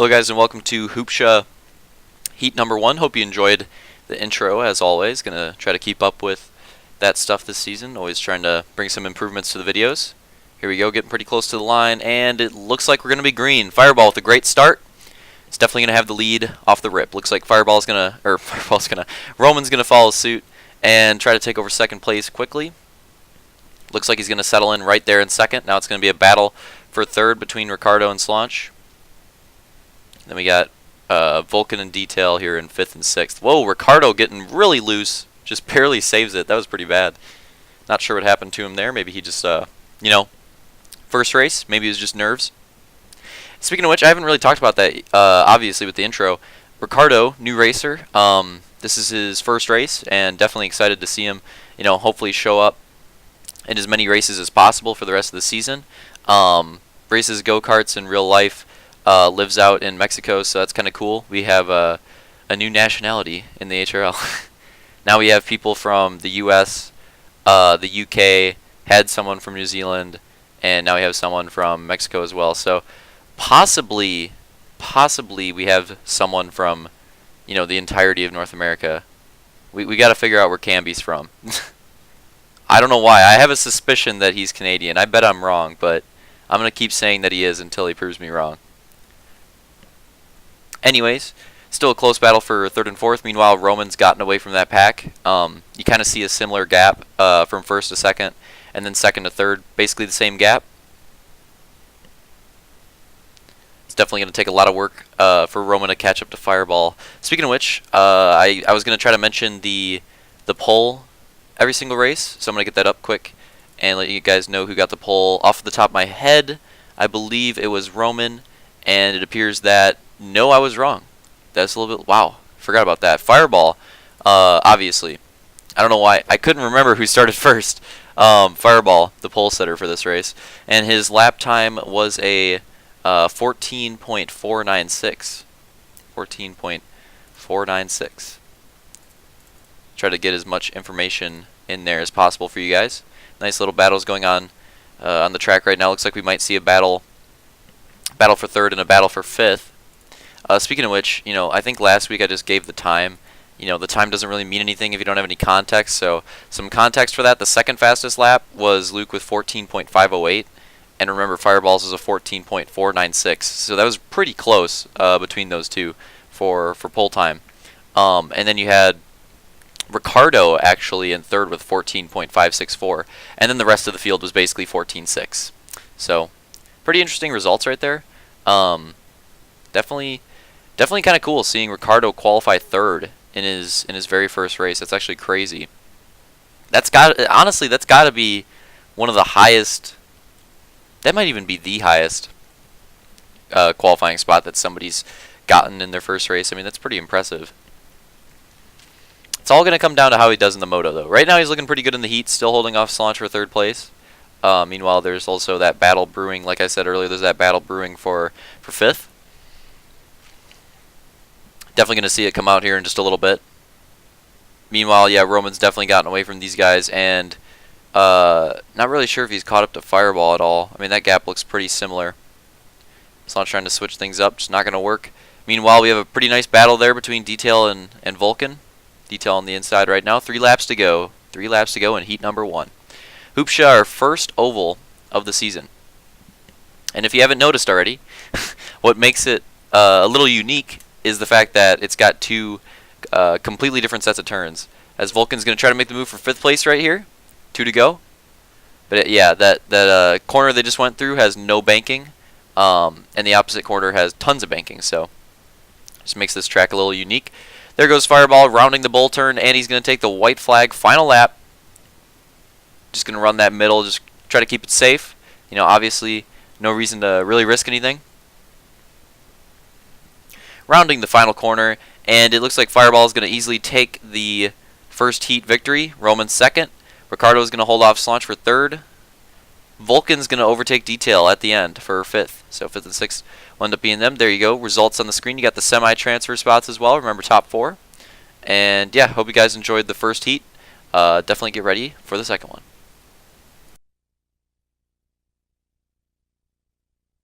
Hello guys and welcome to Hoopsha Heat number 1. Hope you enjoyed the intro as always. Gonna try to keep up with that stuff this season. Always trying to bring some improvements to the videos. Here we go, getting pretty close to the line, and it looks like we're gonna be green. Fireball with a great start. It's definitely gonna have the lead off the rip. Looks like Roman's gonna follow suit and try to take over second place quickly. Looks like he's gonna settle in right there in second. Now it's gonna be a battle for third between Ricardo and Slaunch. Then we got Vulcan and Detail here in 5th and 6th. Whoa, Ricardo getting really loose. Just barely saves it. That was pretty bad. Not sure what happened to him there. Maybe he just, first race. Maybe it was just nerves. Speaking of which, I haven't really talked about that, obviously, with the intro. Ricardo, new racer. This is his first race, and definitely excited to see him, hopefully show up in as many races as possible for the rest of the season. Races go-karts in real life. Lives out in Mexico, so that's kind of cool. We have a new nationality in the HRL. Now we have people from the US, the UK, had someone from New Zealand, and now we have someone from Mexico as well. So possibly we have someone from, the entirety of North America. We got to figure out where Camby's from. I don't know why. I have a suspicion that he's Canadian. I bet I'm wrong, but I'm going to keep saying that he is until he proves me wrong. Anyways, still a close battle for 3rd and 4th. Meanwhile, Roman's gotten away from that pack. You kind of see a similar gap from 1st to 2nd, and then 2nd to 3rd, basically the same gap. It's definitely going to take a lot of work for Roman to catch up to Fireball. Speaking of which, I was going to try to mention the pole every single race, so I'm going to get that up quick and let you guys know who got the pole. Off the top of my head, I believe it was Roman, and it appears that no, I was wrong. That's a little bit... Wow, forgot about that. Fireball, obviously. I don't know why. I couldn't remember who started first. Fireball, the pole setter for this race. And his lap time was a 14.496. 14.496. Try to get as much information in there as possible for you guys. Nice little battles going on the track right now. Looks like we might see a battle for 3rd and a battle for 5th. Speaking of which, I think last week I just gave the time. The time doesn't really mean anything if you don't have any context. So some context for that, the second fastest lap was Luke with 14.508. And remember, Fireball's was a 14.496. So that was pretty close between those two for pole time. And then you had Ricardo actually in 3rd with 14.564. And then the rest of the field was basically 14.6. So pretty interesting results right there. Definitely kind of cool seeing Ricardo qualify 3rd in his very first race. That's actually crazy. Honestly, that's got to be one of the highest. That might even be the highest qualifying spot that somebody's gotten in their first race. I mean, that's pretty impressive. It's all going to come down to how he does in the moto, though. Right now, he's looking pretty good in the heat, still holding off Slaunch for 3rd place. Meanwhile, there's also that battle brewing. Like I said earlier, there's that battle brewing for 5th. Definitely going to see it come out here in just a little bit. Meanwhile, yeah, Roman's definitely gotten away from these guys, and not really sure if he's caught up to Fireball at all. I mean, that gap looks pretty similar. It's not trying to switch things up, just not going to work. Meanwhile, we have a pretty nice battle there between Detail and Vulcan. Detail on the inside right now. 3 laps to go. 3 laps to go in heat number 1. Hoopsha, our first oval of the season. And if you haven't noticed already, what makes it a little unique is the fact that it's got 2 completely different sets of turns. As Vulcan's going to try to make the move for 5th place right here. 2 to go. But yeah, that corner they just went through has no banking. And the opposite corner has tons of banking. So just makes this track a little unique. There goes Fireball rounding the bull turn, and he's going to take the white flag. Final lap. Just going to run that middle. Just try to keep it safe. Obviously no reason to really risk anything. Rounding the final corner, and it looks like Fireball is going to easily take the first heat victory. Roman's 2nd. Ricardo is going to hold off Slaunch for 3rd. Vulcan's going to overtake Detail at the end for 5th. So 5th and 6th will end up being them. There you go. Results on the screen. You got the semi-transfer spots as well. Remember, top 4. And yeah, hope you guys enjoyed the first heat. Definitely get ready for the second one.